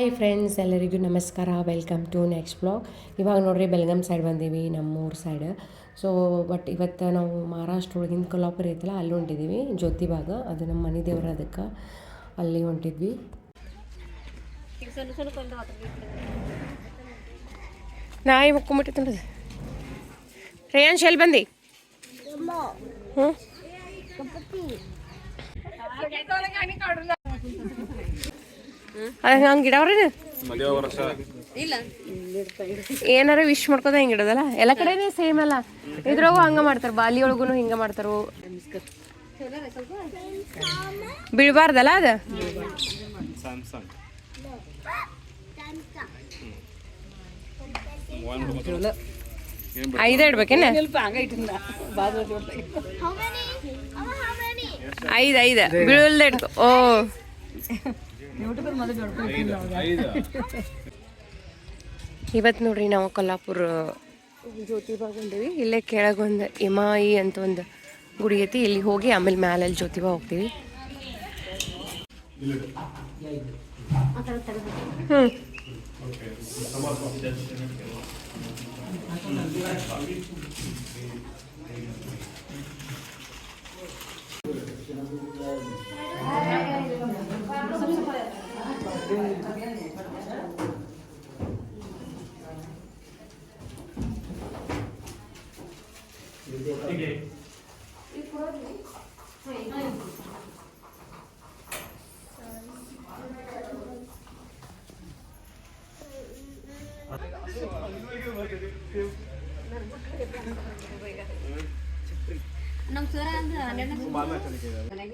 Hi friends, ಎಲ್ಲರಿಗೂ ನಮಸ್ಕಾರ. Welcome to next blog. ಇವಾಗ ನೋಡ್ರಿ ಬೆಳಗಾಂ ಸೈಡ್ ಬಂದೀವಿ, ನಮ್ಮೂರು ಸೈಡ್. ಸೊ ಬಟ್ ಇವತ್ತು ನಾವು ಮಹಾರಾಷ್ಟ್ರ ಒಳಗಿಂದ ಕೊಲ್ಹಾಪುರ ಐತಲ್ಲ ಅಲ್ಲಿ ಹೊಂಟಿದ್ದೀವಿ. ಜ್ಯೋತಿಬಾಗ, ಅದು ನಮ್ಮ ಮನೆ ದೇವ್ರ, ಅದಕ್ಕೆ ಅಲ್ಲಿ ಹೊಂಟಿದ್ವಿ. ನಾಯಿ ಮುಕ್ಕೊಂಬಿಟ್ಟಿತ್ತು. ರೇಯಾನ್ಶ್ ಎಲ್ಲಿ ಬಂದು? ಹ್ಞೂ ಅದ ಹಂಗೆ ಗಿಡವ್ರಿ ಏನಾರ ವಿಶ್ ಮಾಡ್ಕೋದ ಹಿಂಗೆ ಇಡೋದಲ್ಲ. ಎಲ್ಲ ಕಡೆನೇ ಸೇಮ್ ಅಲ್ಲ, ಇದ್ರಾಗೂ ಹಂಗೆ ಮಾಡ್ತಾರೆ. ಬಾಲಿ ಒಳಗೂ ಹಿಂಗೆ ಮಾಡ್ತಾರೋ. ಬೀಳ್ಬಾರ್ದಲ್ಲ ಅದು. ಐದ ಇಡ್ಬೇಕೇನ? ಐದು ಬೀಳಲ್ದ ಇಡ್ಕೊ. ಓ ಇವತ್ತು ನೋಡ್ರಿ ನಾವು ಕೊಲ್ಹಾಪುರ ಜ್ಯೋತಿಬಾಗ ಹೊಂಟೀವಿ. ಇಲ್ಲೇ ಕೆಳಗೊಂದು ಇಮಾಯಿ ಅಂತ ಒಂದು ಗುಡಿ ಐತಿ. ಇಲ್ಲಿ ಹೋಗಿ ಆಮೇಲೆ ಮ್ಯಾಲಲ್ಲಿ ಜ್ಯೋತಿಬಾ ಹೋಗ್ತೀವಿ.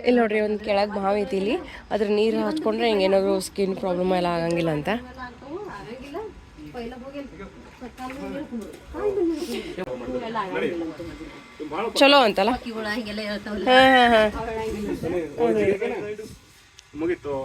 ಇಲ್ಲಿ ನೋಡ್ರಿ ಒಂದು ಕೆಳಗೆ ಬಾವಿ ಐತಿ. ಇಲ್ಲಿ ಅದ್ರ ನೀರು ಹಚ್ಕೊಂಡ್ರೆ ಹಿಂಗೆ ಏನಾದ್ರು ಸ್ಕಿನ್ ಪ್ರಾಬ್ಲಮ್ ಎಲ್ಲ ಆಗಂಗಿಲ್ಲ ಅಂತ. ಚಲೋ ಅಂತಲ್ಲ. ಮುಗಿತು.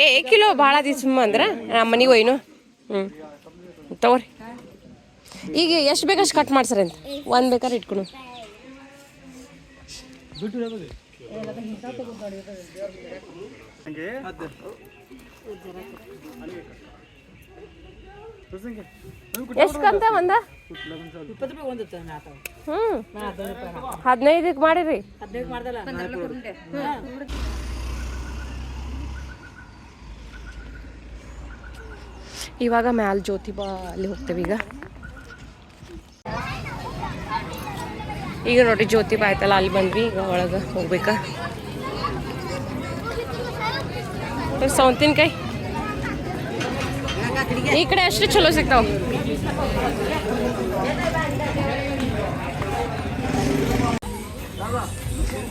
एक किलो ಭಾಳ ದಿವ್ಸ ಅಂದ್ರೆ ನಮ್ಮ ಮನೆಗೆ ಒಯ್ನು. ತಗೋರಿ. ಈಗ ಎಷ್ಟು ಬೇಕಷ್ಟು ಕಟ್ ಮಾಡ್ಸರಿ ಅಂತ. ಒಂದು ಬೇಕಾದ್ರೆ ಇಟ್ಕೊಳು. ಎಷ್ಟು ಕಂತ ಒಂದ? 15ಕ್ಕೆ ಮಾಡಿರಿ. ಇವಾಗ ಮ್ಯಾಲ ಜ್ಯೋತಿಬಾ ಅಲ್ಲಿ ಹೋಗ್ತೇವೆ. ಈಗ ನೋಡ್ರಿ ಜ್ಯೋತಿಬಾ ಆಯ್ತಲ್ಲ, ಅಲ್ಲಿ ಬಂದ್ವಿ. ಈಗ ಒಳಗೆ ಹೋಗ್ಬೇಕಾ. ಸೌಂತಿನಕಾಯಿ ಈ ಕಡೆ ಅಷ್ಟು ಚಲೋ ಸಿಗ್ತಾವ.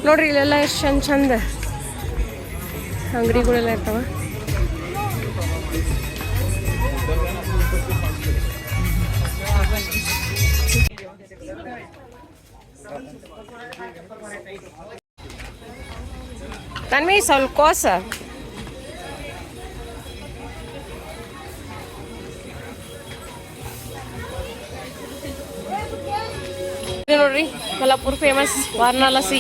ನೋಡ್ರಿ ಇಲ್ಲೆಲ್ಲ ಎಷ್ಟು ಚಂದ ಚಂದ ಅಂಗಡಿಗಳೆಲ್ಲ ಇರ್ತಾವ. ತನ್ವಿ ಸ್ವಲ್ಪ ಕೋಸ. ನೋಡ್ರಿ ಕೊಲ್ಹಾಪುರ ಫೇಮಸ್ ವಾರ್ನಾ ಲಸ್ಸಿ.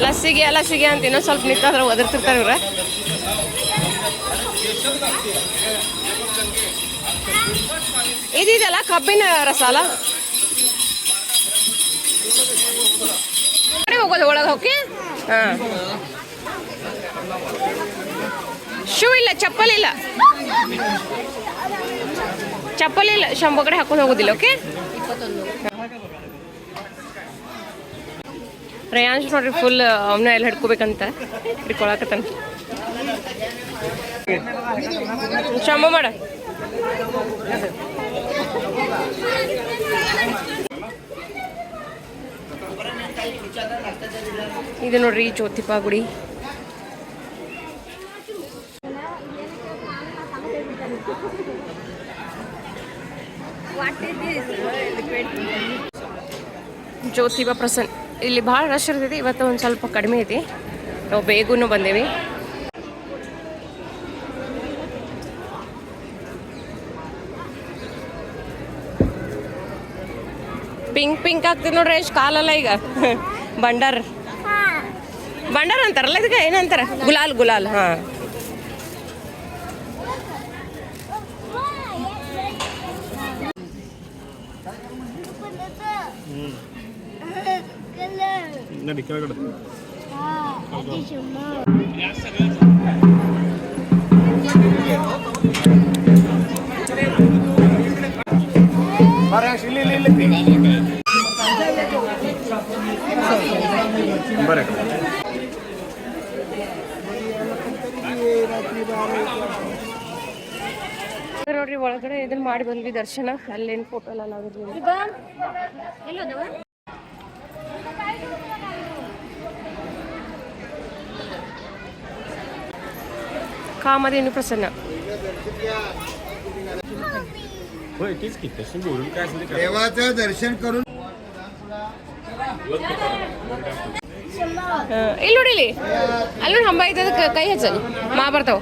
ಲಸ್ಸಿಗೆ ಅಂತ ಇನ್ನೊಂದು ಸ್ವಲ್ಪ ನಿಂತಾದ್ರೆ ಒದರ್ತಿರ್ತಾರೆ ಇವ್ರ. ಇದೆಯಲ್ಲ ಕಬ್ಬಿನ ರಸ ಅಲ್ಲ. ಹೋಗೋದು ಒಳಗೆ ಹೋಗಿ. ಹಾಂ, ಶೂ ಇಲ್ಲ, ಚಪ್ಪಲ್ ಇಲ್ಲ, ಶಂಭು ಕಡೆ ಹಾಕೊಂಡು ಹೋಗೋದಿಲ್ಲ. ಓಕೆ. ರೇಯಾನ್ಶ್ ನೋಡ್ರಿ ಫುಲ್ ಅವನ್ನ ಎಲ್ಲ ಹಿಡ್ಕೋಬೇಕಂತ ಹಿಡ್ಕೊಳಕತ್ತಾನ. ಶಂಭು ಮಾಡ. ಇದು ನೋಡ್ರಿ ಜ್ಯೋತಿಬಾ ಗುಡಿ. ಜ್ಯೋತಿಬಾ ಪ್ರಸನ್ನ ಇಲ್ಲಿ ಭಾಳ ರಶ್ ಇರ್ತೈತಿ. ಇವತ್ತು ಒಂದು ಸ್ವಲ್ಪ ಕಡಿಮೆ ಐತಿ. ನಾವು ಬೇಗನೂ ಬಂದೇವಿ. ಪಿಂಕ್ ಪಿಂಕ್ ಆಗ್ತದೆ ನೋಡ್ರಿ ಎಷ್ಟು ಕಾಲಲ್ಲ ಈಗ ಬಂಡಾರ ಬಂಡಾರ ಅಂತಾರಲ್ಲ ಇದಕ್ಕೆ ಏನಂತಾರ ಗುಲಾಲ್ ಗುಲಾಲ್ ಹಾಂ ನೋಡ್ರಿ ಒಳಗಡೆ ಇದನ್ನ ಮಾಡಿ ಬಂದ್ವಿ ದರ್ಶನ ಅಲ್ಲೇನು ಫೋಟೋ ಎಲ್ಲ ಆಗೋದ್ವಿ कामधेनु प्रसन्न देवाचं दर्शन करून ಇಲ್ಲಿ ನೋಡಿಲಿ ಅಲ್ಲಿ ಹಂಬ ಐತದ ಕೈ ಹಚ್ಚಲ್ ಮಾ ಬರ್ತಾವ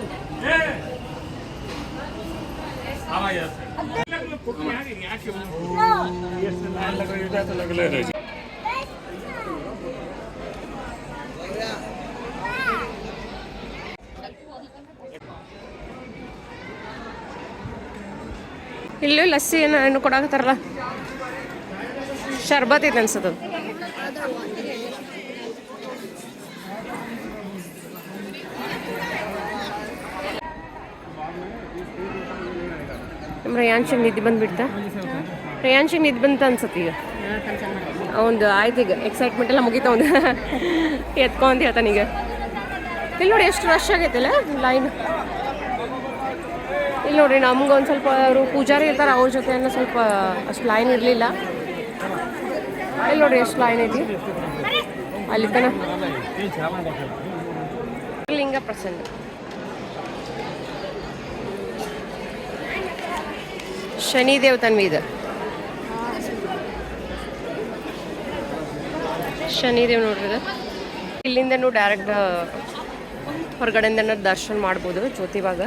ಇಲ್ಲೂ ಲಸ್ಸಿ ಏನು ಕೊಡಾಕತ್ತಾರಲ್ಲ ಶರ್ಬತ್ ಐತೆ ಅನ್ಸತ್ತದು ನಮ್ಮ ರೇಯಾನ್ಶಿಗೆ ನಿದ್ದೆ ಬಂದುಬಿಡ್ತಾ ರೇಯಾನ್ಶಿಗೆ ನಿದ್ದೆ ಬಂತ ಅನ್ಸತ್ತೆ ಈಗ ಒಂದು ಆಯ್ತು ಈಗ ಎಕ್ಸೈಟ್ಮೆಂಟ್ ಎಲ್ಲ ಮುಗಿತಾ ಒಂದು ಎತ್ಕೊಂತ ಹೇಳ್ತಾನೆ ಈಗ ಇಲ್ಲಿ ನೋಡಿ ಎಷ್ಟು ರಶ್ ಆಗೈತಲ್ಲ ಲೈನ್ ಇಲ್ಲಿ ನೋಡಿರಿ ನಮ್ಗೆ ಒಂದು ಸ್ವಲ್ಪ ಅವರು ಪೂಜಾರಿ ಇರ್ತಾರೆ ಅವ್ರ ಜೊತೆ ಎಲ್ಲ ಸ್ವಲ್ಪ ಅಷ್ಟು ಲೈನ್ ಇರಲಿಲ್ಲ ಇಲ್ಲಿ ನೋಡಿರಿ ಎಷ್ಟು ಲೈನ್ ಐತಿ ಅಲ್ಲಿ ತನ ಲಿಂಗ ಪ್ರಸನ್ನ ಶನಿದೇವ್ ತನ್ವಿ ಇದು ಶನಿದೇವ್ ನೋಡ್ರಿ ಇದು ಇಲ್ಲಿಂದನೂ ಡೈರೆಕ್ಟ್ ಹೊರಗಡೆಯಿಂದ ದರ್ಶನ ಮಾಡ್ಬೋದು ಜ್ಯೋತಿಬಾಗ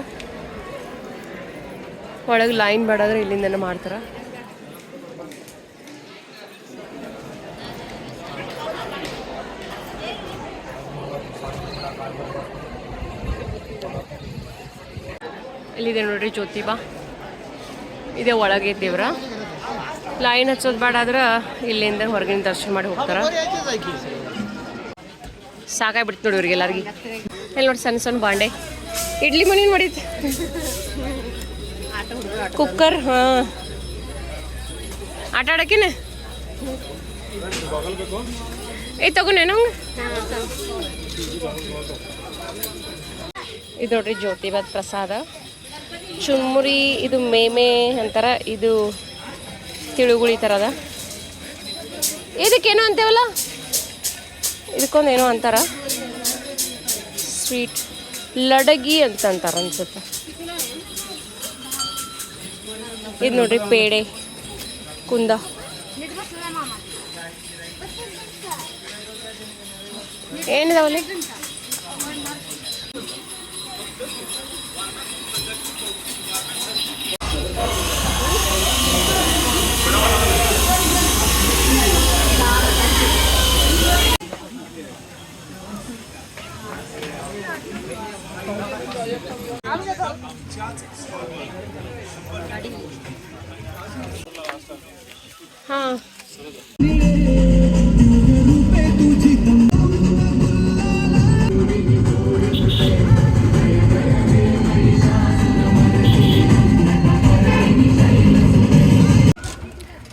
ಒಳಗೆ ಲೈನ್ ಬೇಡಾದ್ರೆ ಇಲ್ಲಿಂದನೇ ಮಾಡ್ತಾರೆ ಇಲ್ಲಿದೆ ನೋಡ್ರಿ ಜ್ಯೋತಿಬಾ ಇದೇ ಒಳಗೆ ದೇವ್ರ ಲೈನ್ ಹಚ್ಚೋದು ಬೇಡಾದ್ರೆ ಇಲ್ಲಿಂದ ಹೊರಗಿನ ದರ್ಶನ ಮಾಡಿ ಹೋಗ್ತಾರೆ ಸಾಕಾಗ್ಬಿಡ್ತು ನೋಡಿ ಇವ್ರಿಗೆ ಎಲ್ಲರಿಗೆ ಇಲ್ಲಿ ನೋಡಿ ಸಣ್ಣ ಸಣ್ಣ ಬಾಂಡೆ ಇಡ್ಲಿ ಮನೆ ಮಾಡಿತ್ತು ಕುಕ್ಕರ್ ಹಾಂ ಆಟ ಆಡೋಕ್ಕೇನೆ ಏ ತಗೋನೇನು ಇದು ನೋಡ್ರಿ ಜ್ಯೋತಿಬಾದ ಪ್ರಸಾದ ಚುರುಮುರಿ ಇದು ಮೇಮೆ ಅಂತಾರ ಇದು ತಿಳುಗುಳಿ ಥರದ ಇದಕ್ಕೇನೋ ಅಂತೇವಲ್ಲ ಇದಕ್ಕೊಂದು ಏನೋ ಅಂತಾರ ಸ್ವೀಟ್ ಲಡಗಿ ಅಂತ ಅಂತಾರ ಅನ್ಸುತ್ತೆ ಇದು ನೋಡ್ರಿ ಪೇಡೆ ಕುಂದ ಏನಿದಾವಲ್ಲಿ ಹಾಂ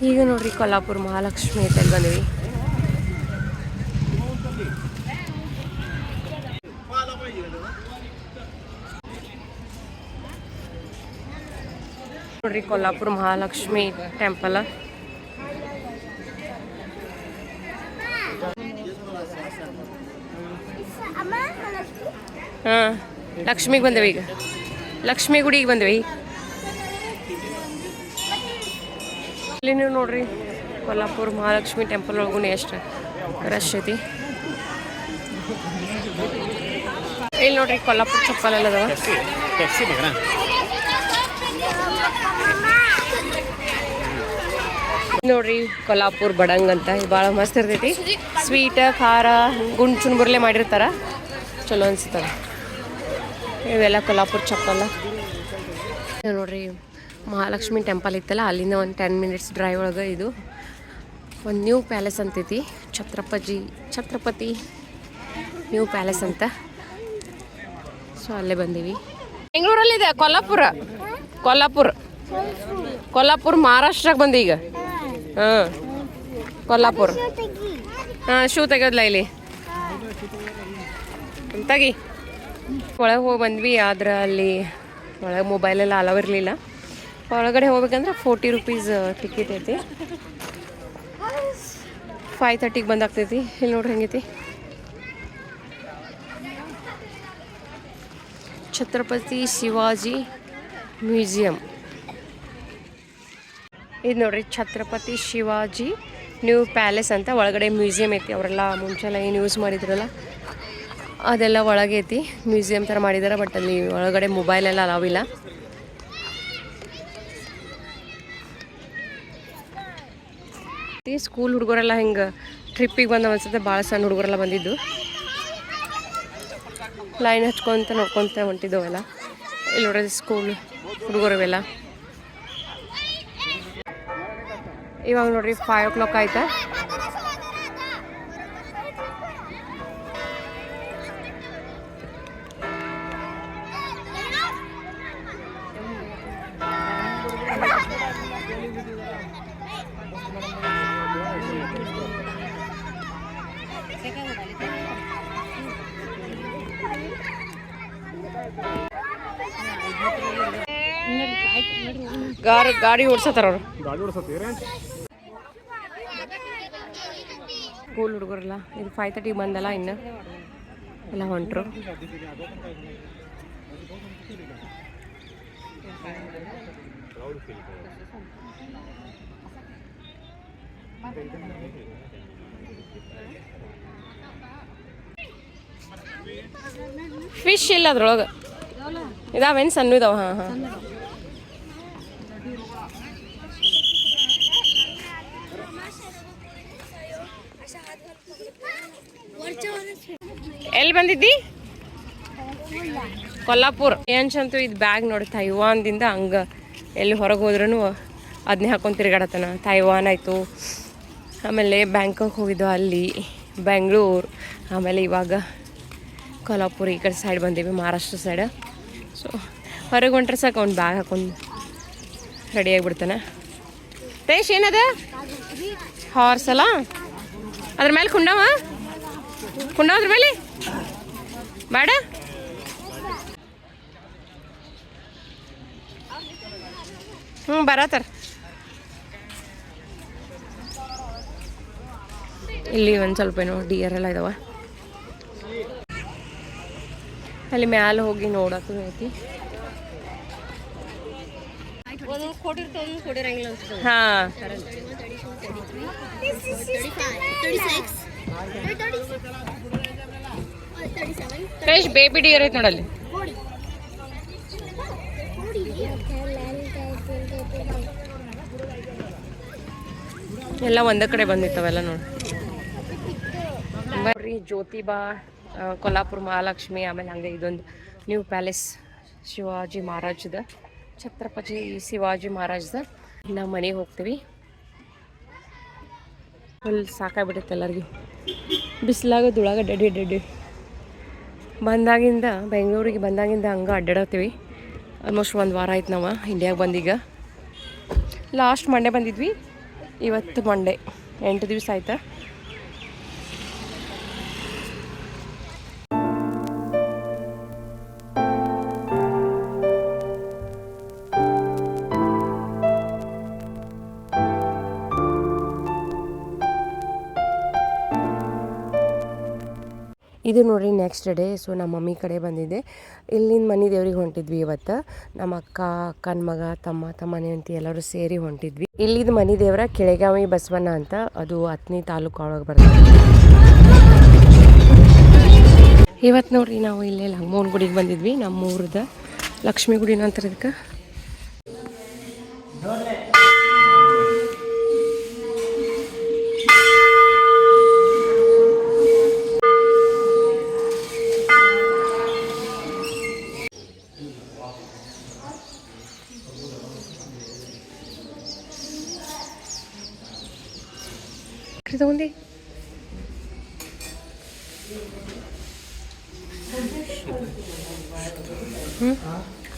ಈಗ ನೋಡ್ರಿ ಕೊಲ್ಲಾಪುರ ಮಹಾಲಕ್ಷ್ಮಿ ಅಂತ ಬಂದ್ವಿ ನೋಡ್ರಿ ಕೊಲ್ಲಾಪುರ ಮಹಾಲಕ್ಷ್ಮಿ ಟೆಂಪಲ್ ಹಾಂ ಲಕ್ಷ್ಮಿಗೆ ಬಂದೇವಿ ಈಗ ಲಕ್ಷ್ಮಿ ಗುಡಿಗೆ ಬಂದೇವಿ ಇಲ್ಲಿ ನೀವು ನೋಡ್ರಿ ಕೊಲ್ಲಾಪುರ ಮಹಾಲಕ್ಷ್ಮಿ ಟೆಂಪಲ್ ಒಳಗೂ ಎಷ್ಟು ರಶ್ ಐತಿ ಇಲ್ಲಿ ನೋಡ್ರಿ ಕೊಲ್ಲಾಪುರ ಚಪ್ಪಲ್ ಎಲ್ಲ ಅದಾವ ನೋಡ್ರಿ ಕೊಲ್ಲಾಪುರ್ ಬಡಂಗ್ ಅಂತ ಭಾಳ ಮಸ್ತ್ ಇರ್ತೈತಿ. ಸ್ವೀಟ್ ಖಾರ ಗುಂಡ್ ಚುನ್ಬುರ್ಲೆ ಮಾಡಿರ್ತಾರ, ಚಲೋ ಅನ್ಸುತ್ತದ. ಇವೆಲ್ಲ ಕೊಲ್ಲಾಪುರ್ ಚಪ್ಪಲ್ಲ. ನೋಡ್ರಿ ಮಹಾಲಕ್ಷ್ಮಿ ಟೆಂಪಲ್ ಇತ್ತಲ್ಲ, ಅಲ್ಲಿಂದ ಒಂದು 10 minutes ಡ್ರೈವ್ ಒಳಗೆ ಇದು ಒಂದು ನ್ಯೂ ಪ್ಯಾಲೇಸ್ ಅಂತೈತಿ. ಛತ್ರಪತಿ ನ್ಯೂ ಪ್ಯಾಲೇಸ್ ಅಂತ. ಸೊ ಅಲ್ಲೇ ಬಂದೀವಿ. ಬೆಂಗಳೂರಲ್ಲಿದೆ ಕೊಲ್ಲಾಪುರ್ ಮಹಾರಾಷ್ಟ್ರಕ್ಕೆ ಬಂದಿ ಈಗ. ಹಾಂ ಕೊಲ್ಲಾಪುರ್. ಹಾಂ ಶೂ ತೆಗೋದ್ಲ ಇಲ್ಲಿ ತೆಗಿ. ಒಳಗೆ ಹೋಗಿ ಬಂದ್ವಿ, ಆದ್ರೆ ಅಲ್ಲಿ ಒಳಗೆ ಮೊಬೈಲೆಲ್ಲ ಅಲವ್ ಇರಲಿಲ್ಲ. ಒಳಗಡೆ ಹೋಗ್ಬೇಕಂದ್ರೆ 40 rupees ಟಿಕೆಟ್ ಐತಿ. 5:30ಗೆ ಬಂದಾಗ್ತೈತಿ. ಇಲ್ಲಿ ನೋಡ್ರಿ ಹೆಂಗೈತಿ ಛತ್ರಪತಿ ಶಿವಾಜಿ ಮ್ಯೂಸಿಯಂ. ಇದು ನೋಡ್ರಿ ಛತ್ರಪತಿ ಶಿವಾಜಿ ನ್ಯೂ ಪ್ಯಾಲೇಸ್ ಅಂತ. ಒಳಗಡೆ ಮ್ಯೂಸಿಯಂ ಐತಿ. ಅವರೆಲ್ಲ ಮುಂಚೆಲ್ಲ ಏನು ಯೂಸ್ ಮಾಡಿದ್ರಲ್ಲ ಅದೆಲ್ಲ ಒಳಗೆ ಐತಿ. ಮ್ಯೂಸಿಯಂ ಥರ ಮಾಡಿದಾರೆ, ಬಟ್ ಅಲ್ಲಿ ಒಳಗಡೆ ಮೊಬೈಲ್ ಎಲ್ಲ ಅಲಾವಿಲ್ಲ. ಸ್ಕೂಲ್ ಹುಡುಗರೆಲ್ಲ ಹಿಂಗೆ ಟ್ರಿಪ್ಪಿಗೆ ಬಂದ ಅನ್ಸುತ್ತೆ. ಭಾಳ ಸಣ್ಣ ಹುಡುಗರೆಲ್ಲ ಬಂದಿದ್ದು. ಲೈನ್ ಹಚ್ಕೊಂತ ನೋಡ್ಕೊತ ಹೊಂಟಿದ್ದವೆಲ್ಲ. ಇಲ್ಲಿ ನೋಡ್ರಿ ಸ್ಕೂಲ್ ಹುಡುಗರವೆಲ್ಲ. ಇವಾಗ ನೋಡ್ರಿ 5 o'clock ಆಯ್ತಾ. ಗಾಡಿ ಓಡ್ಸತ್ತಾರ ಅವ್ರು. ಸ್ಕೂಲ್ ಹುಡುಗರಲ್ಲ. ಇದು 5:30 ಬಂದಲ್ಲ, ಇನ್ನು ಎಲ್ಲ ಹೊಂಟ್ರು. ಫಿಶ್ ಇಲ್ಲ ಅದ್ರೊಳಗೆ ಇದಾವೇನು ಸಣ್ಣ ಇದಾವ? ಹಾಂ ಹಾಂ. ಎಲ್ಲಿ ಬಂದಿದ್ದಿ? ಕೊಲ್ಲಾಪುರ್. ಏನ್ಸಂತು ಇದು ಬ್ಯಾಗ್ ನೋಡಿ ತೈವಾನ್ದಿಂದ ಹಂಗೆ ಎಲ್ಲಿ ಹೊರಗೆ ಹೋದ್ರೂ ಅದನ್ನೇ ಹಾಕೊಂಡು ತಿರುಗಾಡತ್ತಾನ. ತೈವಾನ್ ಆಯಿತು, ಆಮೇಲೆ ಬ್ಯಾಂಕಾಕ್ ಹೋಗಿದ್ದು, ಅಲ್ಲಿ ಬೆಂಗಳೂರು, ಆಮೇಲೆ ಇವಾಗ ಕೊಲ್ಲಾಪುರ. ಈ ಕಡೆ ಸೈಡ್ ಬಂದೀವಿ, ಮಹಾರಾಷ್ಟ್ರ ಸೈಡ್. ಸೊ ಹೊರಗೆ ಹೊಂಟ್ರೆ ಸಾಕು ಅವ್ನು ಬ್ಯಾಗ್ ಹಾಕೊಂಡು ರೆಡಿಯಾಗಿಬಿಡ್ತಾನೆ. ತೇಶ್ ಏನದ ಹಾರ್ಸ್ ಅಲ್ಲ, ಅದ್ರ ಮೇಲೆ ಕುಂಡವ ಅದ್ರ ಮೇಲೆ ಬೇಡ. ಬರತ್ತಾರ. ಇಲ್ಲಿ ಒಂದು ಸ್ವಲ್ಪ ಏನೋ ಡಿಯರ್ ಎಲ್ಲ ಇದಾವ. ಅಲ್ಲಿ ಮ್ಯಾಲೆ ಹೋಗಿ ನೋಡೋದು ಐತಿ. ಹಾಂ ಫ್ರೆಶ್ ಬೇಬಿ ಡಿಯರ್ ಐತಿ ನೋಡಲ್ಲಿ. ಎಲ್ಲ ಒಂದೇ ಕಡೆ ಬಂದಿತ್ತವೆಲ್ಲ ನೋಡಿ. ಬರ್ರಿ ಜ್ಯೋತಿಬಾ, ಕೊಲ್ಲಾಪುರ ಮಹಾಲಕ್ಷ್ಮಿ, ಆಮೇಲೆ ಹಂಗೆ ಇದೊಂದು ನ್ಯೂ ಪ್ಯಾಲೇಸ್ ಶಿವಾಜಿ ಮಹಾರಾಜ್ದ, ಛತ್ರಪತಿ ಶಿವಾಜಿ ಮಹಾರಾಜ್ದ. ನಾವು ಮನೆಗೆ ಹೋಗ್ತೀವಿ. ಫುಲ್ ಸಾಕಾಗ್ಬಿಡುತ್ತೆ ಎಲ್ಲರಿಗೂ. ಬಿಸಿಲಾಗ ದುಳಾಗ ಡೆಡ್ಡಿ ಬಂದಾಗಿಂದ, ಬೆಂಗಳೂರಿಗೆ ಬಂದಾಗಿಂದ ಹಂಗೆ ಅಡ್ಡಾಡತ್ತೀವಿ. ಆಲ್ಮೋಸ್ಟ್ 1 ವಾರ ಆಯ್ತು ನಾವು ಇಂಡಿಯಾಗೆ ಬಂದೀಗ. ಲಾಸ್ಟ್ ಮಂಡೇ ಬಂದಿದ್ವಿ, ಇವತ್ತು ಮಂಡೇ, 8 ದಿವಸ ಆಯ್ತಾ. ಇದು ನೋಡ್ರಿ ನೆಕ್ಸ್ಟ್ ಡೇ. ಸೊ ನಮ್ಮ ಮಮ್ಮಿ ಕಡೆ ಬಂದಿದ್ದೆ. ಇಲ್ಲಿಂದ ಮನೆ ದೇವ್ರಿಗೆ ಹೊಂಟಿದ್ವಿ ಇವತ್ತು. ನಮ್ಮ ಅಕ್ಕನ ಮಗ, ತಮ್ಮನೇ ಅಂತ ಎಲ್ಲರೂ ಸೇರಿ ಹೊಂಟಿದ್ವಿ. ಇಲ್ಲಿದ್ದು ಮನೆ ದೇವರ ಕೆಳಗಾವಿ ಬಸವಣ್ಣ ಅಂತ, ಅದು ಹತ್ತನೇ ತಾಲೂಕು ಒಳಗೆ ಬರ್ತದೆ. ಇವತ್ತು ನೋಡ್ರಿ ನಾವು ಇಲ್ಲೇ ಲಂಗಮೋಹನ್ ಗುಡಿಗೆ ಬಂದಿದ್ವಿ. ನಮ್ಮ ಊರದ ಲಕ್ಷ್ಮೀ ಗುಡಿನ ಅಂತಾರೆ ಇದಕ್ಕೆ. ಸಕ್ರೆ ತಗೊಂಡಿ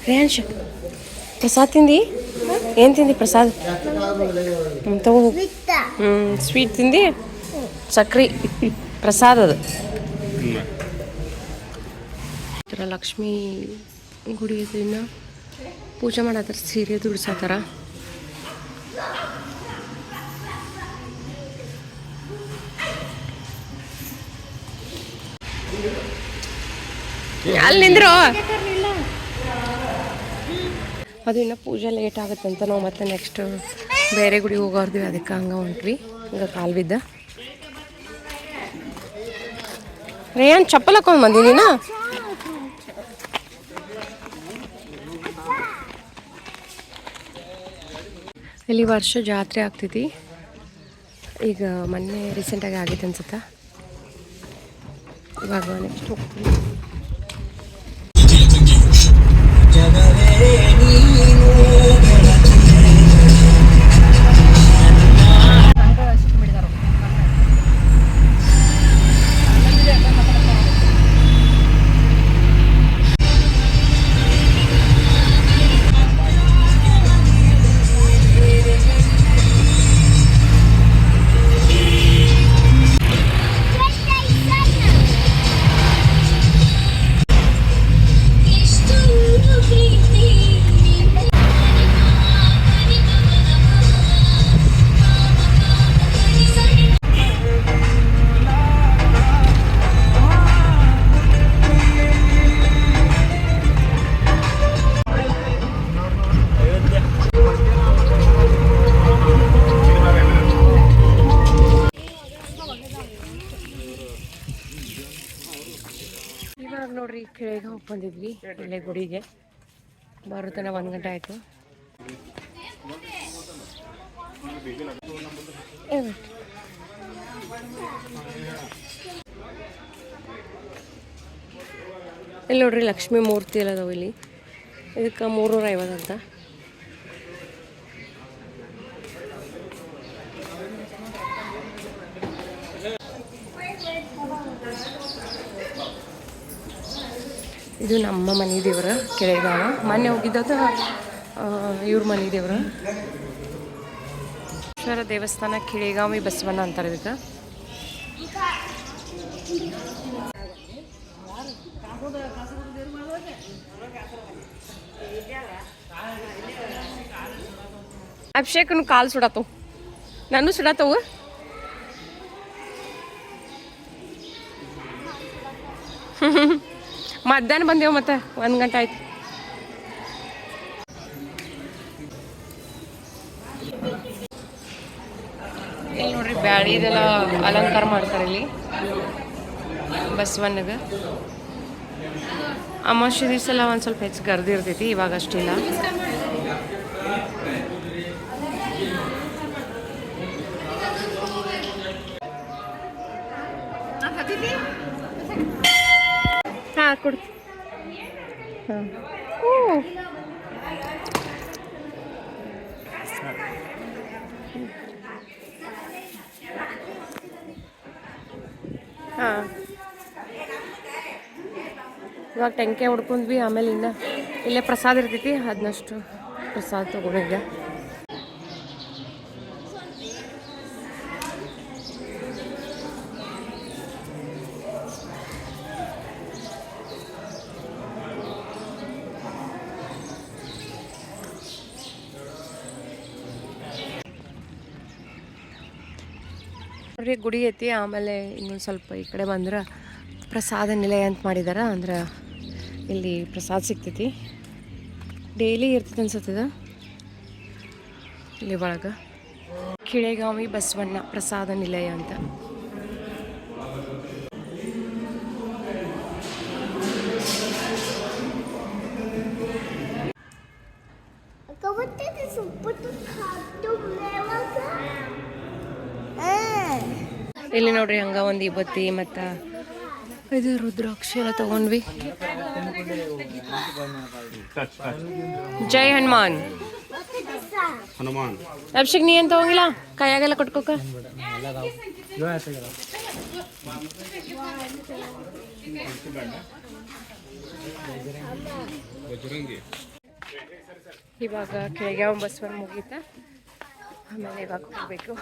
ರೇಂಶ್ ಪ್ರಸಾದ್ ತಿಂದು ಏನು ತಿಂದು ಪ್ರಸಾದ್ ತಗೋ ಸ್ವೀಟ್ ತಿಂದು ಸಕ್ರೆ ಪ್ರಸಾದ್ ಅದು ಲಕ್ಷ್ಮೀ ಗುಡಿ ಇನ್ನು ಪೂಜೆ ಮಾಡತ್ತಾರ ಸೀರೆ ದುಡ್ಸಾತಾರ ಅಲ್ಲಿ ನಿಂದ್ರು ಅದು ಇನ್ನು ಪೂಜೆ ಲೇಟ್ ಆಗುತ್ತೆ ಅಂತ ನಾವು ಮತ್ತೆ ನೆಕ್ಸ್ಟ್ ಬೇರೆ ಗುಡಿಗೆ ಹೋಗೋರ್ದ್ವಿ ಅದಕ್ಕೆ ಹಂಗೆ ಹೊಂಟ್ವಿ ಹಿಂಗೆ ಕಾಲು ಬಿದ್ದ ರೇಯನ್ ಚಪ್ಪಲ್ ಹಾಕೊಂಡು ಬಂದಿ ನೀನು ಇಲ್ಲಿ ವರ್ಷ ಜಾತ್ರೆ ಆಗ್ತೈತಿ ಈಗ ಮೊನ್ನೆ ರೀಸೆಂಟಾಗಿ ಆಗೈತೆ ಅನ್ಸುತ್ತಾ ಇವಾಗ ನೆಕ್ಸ್ಟ್ ಹೋಗ್ತೀವಿ ಇವಾಗ ನೋಡ್ರಿ ಕೆಳಗೆ ಹೋಗಿ ಬಂದಿದ್ವಿ ಇಲ್ಲೇ ಗುಡಿಗೆ ಬರುತ್ತಾನೆ 1 ಗಂಟೆ ಆಯಿತು ಇಲ್ಲಿ ನೋಡ್ರಿ ಲಕ್ಷ್ಮೀ ಮೂರ್ತಿ ಎಲ್ಲ ಅದಾವ ಇಲ್ಲಿ ಇದಕ್ಕೆ 350 ಅಂತ ಇದು ನಮ್ಮ ಮನೆ ದೇವ್ರ ಕೆಳಗಾವ ಮೊನ್ನೆ ಹೋಗಿದ್ದದ ಇವ್ರ ಮನೆ ದೇವ್ರ ಈಶ್ವರ ದೇವಸ್ಥಾನ ಕೆಳಗಾವಿ ಬಸವಣ್ಣ ಅಂತಾರೆ ಇದಕ್ಕೆ ಅಭಿಷೇಕನು ಕಾಲು ಸುಡಾತವು ನಾನು ಸುಡಾತವು ಮಧ್ಯಾಹ್ನ ಬಂದೇವು ಮತ್ತೆ 1 ಗಂಟೆ ಆಯ್ತು ಇಲ್ಲಿ ನೋಡ್ರಿ ಬ್ಯಾಳಿದೆಲ್ಲ ಅಲಂಕಾರ ಮಾಡ್ತಾರೆ ಇಲ್ಲಿ ಬಸವಣ್ಣಗೆ ಅಮಾವಾಸ್ಯೆ ದಿವಸ ಎಲ್ಲ ಒಂದು ಸ್ವಲ್ಪ ಹೆಚ್ಚು ಗರ್ದಿ ಇರ್ತೈತಿ ಇವಾಗ ಅಷ್ಟಿಲ್ಲ ಹಾಂ ಕೊಡು ಹಾಂ ಹಾಂ ಇವಾಗ ಟೆಂಕೆ ಹೊಡ್ಕೊಂಡ್ವಿ ಆಮೇಲೆ ಇಲ್ಲೇ ಪ್ರಸಾದ ಇರ್ತೈತಿ ಅದನ್ನಷ್ಟು ಪ್ರಸಾದ ತೊಗೊಂಡಿದ್ದೆ ನೋಡ್ರಿ ಗುಡಿ ಐತಿ ಆಮೇಲೆ ಇನ್ನೊಂದು ಸ್ವಲ್ಪ ಈ ಕಡೆ ಬಂದ್ರೆ ಪ್ರಸಾದ ನಿಲಯ ಅಂತ ಮಾಡಿದಾರ ಅಂದ್ರೆ ಇಲ್ಲಿ ಪ್ರಸಾದ ಸಿಗ್ತೈತಿ ಡೈಲಿ ಇರ್ತೈತೆ ಅನ್ಸತ್ತದ ಇಲ್ಲಿ ಒಳಗೆ ಕೆಳಗಾವಿ ಬಸವಣ್ಣ ಪ್ರಸಾದ ನಿಲಯ ಅಂತ ಇಲ್ಲಿ ನೋಡ್ರಿ ಹಂಗ ಒಂದು ಇಬತ್ತಿ ಮತ್ತು ಇದು ರುದ್ರಾಕ್ಷಿ ಎಲ್ಲ ತಗೊಂಡ್ವಿ ಜೈ ಹನುಮಾನ್ ಅಭಿಷೇಕ್ ನೀ ಏನು ತಗೊಂಗಿಲ್ಲ ಕೈಯಾಗೆಲ್ಲ ಕೊಟ್ಕೋಕ ಇವಾಗ ಕೆಳಗೆ ಬಸವನ್ ಮುಗೀತಾ ಆಮೇಲೆ ಇವಾಗ ಹೋಗಬೇಕು.